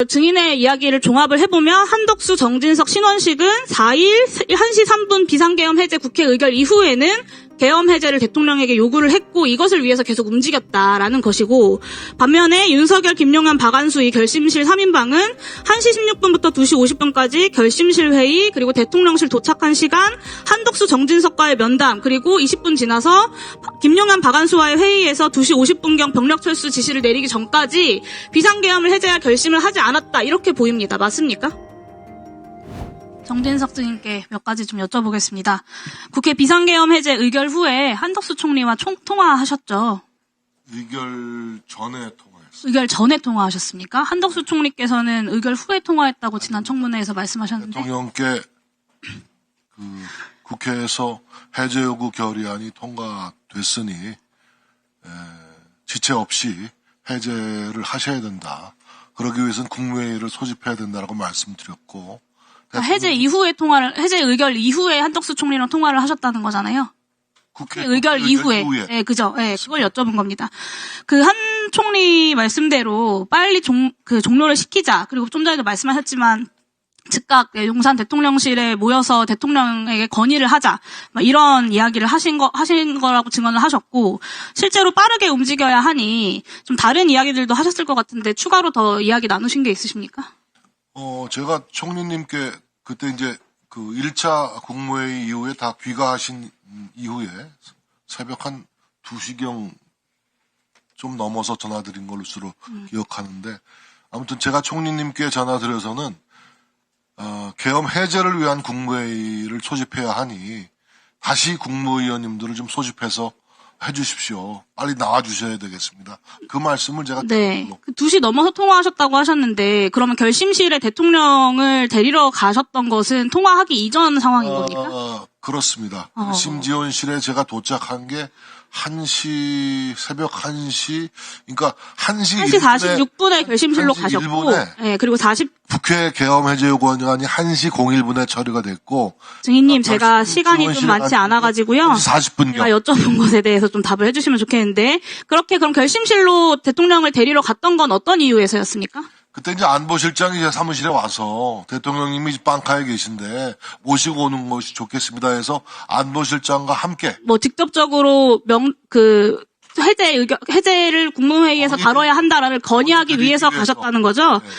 증인의 이야기를 종합을 해보면 한덕수, 정진석, 신원식은 4일 1시 3분 비상계엄 해제 국회 의결 이후에는 계엄 해제를 대통령에게 요구를 했고 이것을 위해서 계속 움직였다라는 것이고, 반면에 윤석열, 김용현, 박안수 이 결심실 3인방은 1시 16분부터 2시 50분까지 결심실 회의, 그리고 대통령실 도착한 시간, 한덕수, 정진석과의 면담, 그리고 20분 지나서 김용현, 박안수와의 회의에서 2시 50분경 병력 철수 지시를 내리기 전까지 비상계엄을 해제할 결심을 하지 않았다, 이렇게 보입니다. 맞습니까? 정진석 증인께 몇 가지 좀 여쭤보겠습니다. 국회 비상계엄 해제 의결 후에 한덕수 총리와 통화하셨죠? 의결 전에 통화했어요. 의결 전에 통화하셨습니까? 한덕수 총리께서는 의결 후에 통화했다고 지난 청문회에서 말씀하셨는데. 대통령께 국회에서 해제 요구 결의안이 통과됐으니 지체 없이 해제를 하셔야 된다. 그러기 위해서는 국무회의를 소집해야 된다라고 말씀드렸고. 해제 의결 이후에 한덕수 총리랑 통화를 하셨다는 거잖아요. 국회 의결 이후에. 네, 그죠. 네, 그걸 여쭤본 겁니다. 그 한 총리 말씀대로 빨리 종료를 시키자. 그리고 좀 전에도 말씀하셨지만 즉각 용산 대통령실에 모여서 대통령에게 건의를 하자. 이런 이야기를 하신 거라고 증언을 하셨고, 실제로 빠르게 움직여야 하니 좀 다른 이야기들도 하셨을 것 같은데 추가로 더 이야기 나누신 게 있으십니까? 제가 총리님께 그때 이제 그 1차 국무회의 이후에 다 귀가하신 이후에 새벽 한 2시경 좀 넘어서 전화드린 걸로 기억하는데, 아무튼 제가 총리님께 전화드려서는 계엄 해제를 위한 국무회의를 소집해야 하니 다시 국무위원님들을 좀 소집해서 해주십시오. 빨리 나와주셔야 되겠습니다. 그 말씀을 제가 네. 2시 넘어서 통화하셨다고 하셨는데, 그러면 결심실에 대통령을 데리러 가셨던 것은 통화하기 이전 상황인 겁니까? 그렇습니다. 심지원실에 제가 도착한 게 새벽 1시, 그러니까 1시 46분에 결심실로 가셨고, 네, 그리고 국회 계엄 해제 요구안이 1시 01분에 처리가 됐고. 증인님, 제가 시간이 좀 많지 않아가지고요. 40분경. 제가 여쭤본 것에 대해서 좀 답을 해주시면 좋겠는데, 그럼 결심실로 대통령을 데리러 갔던 건 어떤 이유에서였습니까? 그때 이제 안보실장이 제 사무실에 와서 대통령님이 빵카에 계신데 모시고 오는 것이 좋겠습니다 해서 안보실장과 함께. 직접적으로 해제를 국무회의에서 다뤄야 한다라는 건의하기 위해서 가셨다는 거죠? 네.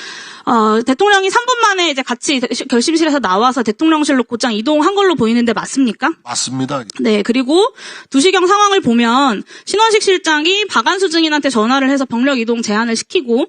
대통령이 3분 만에 이제 같이 결심실에서 나와서 대통령실로 곧장 이동한 걸로 보이는데 맞습니까? 맞습니다. 네, 그리고 2시경 상황을 보면 신원식 실장이 박안수 증인한테 전화를 해서 병력 이동 제한을 시키고,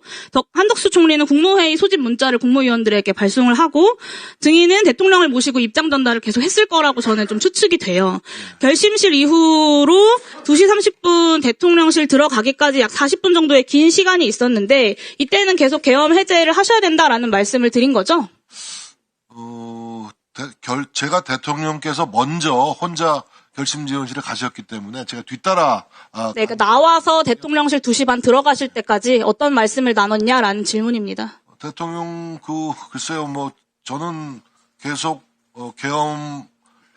한덕수 총리는 국무회의 소집 문자를 국무위원들에게 발송을 하고, 증인은 대통령을 모시고 입장 전달을 계속 했을 거라고 저는 좀 추측이 돼요. 결심실 이후로 2시 30분 대통령실 들어가기까지 약 40분 정도의 긴 시간이 있었는데, 이때는 계속 계엄 해제를 하셔야 된다라는 말씀을 드린 거죠? 제가 대통령께서 먼저 혼자 결심지원실에 가셨기 때문에 제가 뒤따라. 네, 그러니까 나와서 대통령실 2시 반 들어가실 때까지 어떤 말씀을 나눴냐라는 질문입니다. 대통령 글쎄요, 저는 계속 계엄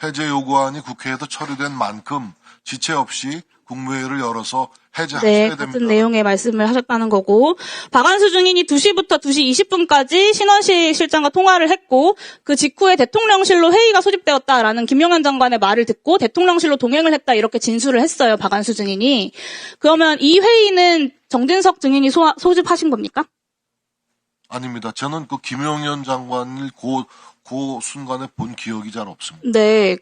해제 요구안이 국회에서 처리된 만큼 지체 없이 국무회의를 열어서 해제하셔야 됩니다. 같은 내용의 말씀을 하셨다는 거고, 박안수 증인이 2시부터 2시 20분까지 신원식 실장과 통화를 했고, 그 직후에 대통령실로 회의가 소집되었다라는 김용현 장관의 말을 듣고 대통령실로 동행을 했다, 이렇게 진술을 했어요, 박안수 증인이. 그러면 이 회의는 정진석 증인이 소집하신 겁니까? 아닙니다. 저는 김용현 장관을 그 순간에 본 기억이 잘 없습니다. 네,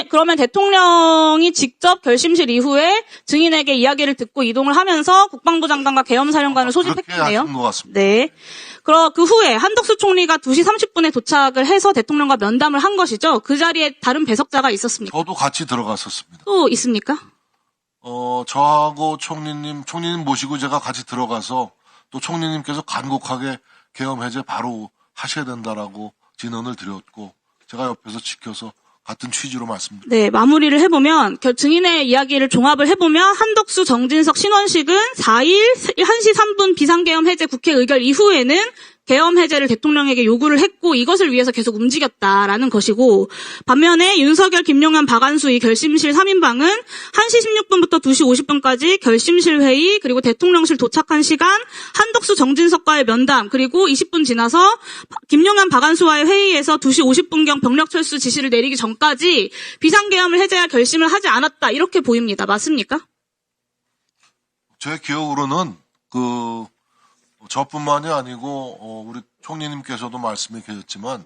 그러면 대통령이 직접 결심실 이후에 증인에게 이야기를 듣고 이동을 하면서 국방부 장관과 계엄사령관을 소집했네요. 그렇게 하신 것 같습니다. 네. 그 후에 한덕수 총리가 2시 30분에 도착을 해서 대통령과 면담을 한 것이죠. 그 자리에 다른 배석자가 있었습니까? 저도 같이 들어갔었습니다. 또 있습니까? 저하고 총리님 모시고 제가 같이 들어가서 또 총리님께서 간곡하게 계엄 해제 바로 하셔야 된다라고 진언을 드렸고, 제가 옆에서 지켜서 같은 취지로 말씀드립니다. 네, 마무리를 해보면, 증인의 이야기를 종합을 해보면, 한덕수, 정진석, 신원식은 4일 1시 3분 비상계엄 해제 국회 의결 이후에는 계엄 해제를 대통령에게 요구를 했고 이것을 위해서 계속 움직였다라는 것이고, 반면에 윤석열, 김용현, 박안수 이 결심실 3인방은 1시 16분부터 2시 50분까지 결심실 회의, 그리고 대통령실 도착한 시간, 한덕수, 정진석과의 면담, 그리고 20분 지나서 김용현, 박안수와의 회의에서 2시 50분경 병력 철수 지시를 내리기 전까지 비상계엄을 해제할 결심을 하지 않았다, 이렇게 보입니다. 맞습니까? 제 기억으로는 저뿐만이 아니고 우리 총리님께서도 말씀해 계셨지만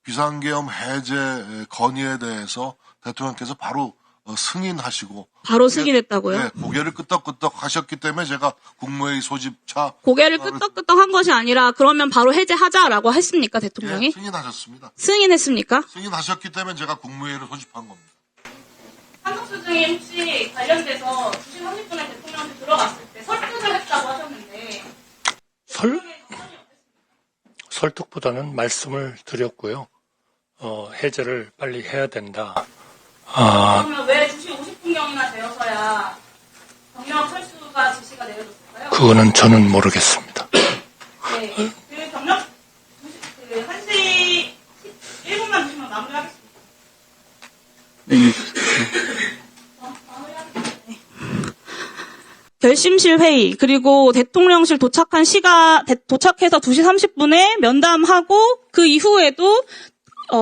비상계엄 해제 건의에 대해서 대통령께서 바로 승인하시고 바로 승인했다고요? 네, 고개를 끄덕끄덕 하셨기 때문에 제가 국무회의 소집차 고개를 끄덕끄덕 한 것이 아니라 그러면 바로 해제하자라고 했습니까, 대통령이? 승인하셨습니다. 승인했습니까? 승인하셨기 때문에 제가 국무회의를 소집한 겁니다. 한덕수 증인 혹시 관련돼서 2시 30분에 대통령실 들어갔을 때 설득을 했다고 하셨는데 설득보다는 말씀을 드렸고요. 해제를 빨리 해야 된다. 그러면 왜 2시 50분경이나 되어서야 병력 철수가 지시가 내려졌을까요? 그거는 저는 모르겠습니다. 네. 그 병력 1시 1분만 주시면 마무리하겠습니다. 결심실 회의, 그리고 대통령실 도착해서 2시 30분에 면담하고 그 이후에도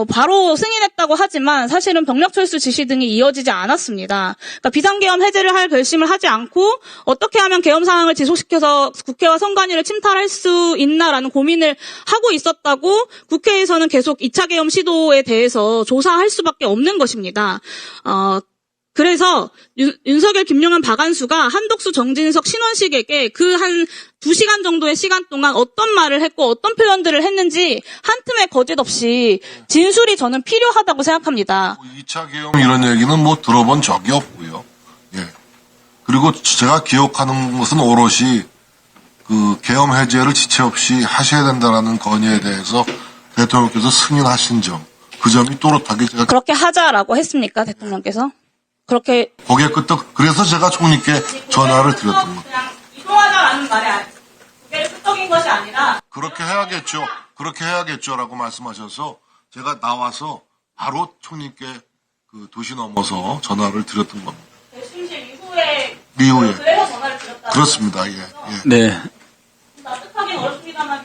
바로 승인했다고 하지만 사실은 병력 철수 지시 등이 이어지지 않았습니다. 그러니까 비상계엄 해제를 할 결심을 하지 않고 어떻게 하면 계엄 상황을 지속시켜서 국회와 선관위를 침탈할 수 있나라는 고민을 하고 있었다고 국회에서는 계속 2차 계엄 시도에 대해서 조사할 수밖에 없는 것입니다. 그래서 윤석열, 김용현, 박안수가 한덕수, 정진석, 신원식에게 그 한 2시간 정도의 시간 동안 어떤 말을 했고 어떤 표현들을 했는지 한 틈의 거짓 없이 진술이 저는 필요하다고 생각합니다. 2차 계엄 이런 얘기는 뭐 들어본 적이 없고요. 예. 그리고 제가 기억하는 것은 오롯이 그 계엄 해제를 지체 없이 하셔야 된다라는 건의에 대해서 대통령께서 승인하신 점, 그 점이 또렷하게 제가 그렇게 하자라고 했습니까, 대통령께서? 그렇게 고개 끄덕, 그래서 제가 총리께 전화를 드렸던 겁니다. 그냥 이동하자라는 말에 고개를 끄덕인 것이 아니라 그렇게 해야겠죠라고 말씀하셔서 제가 나와서 바로 총리께 2시 넘어서 전화를 드렸던 겁니다. 결심실 이후에 이후에. 그래서 전화를 드렸다. 그렇습니다. 예. 네.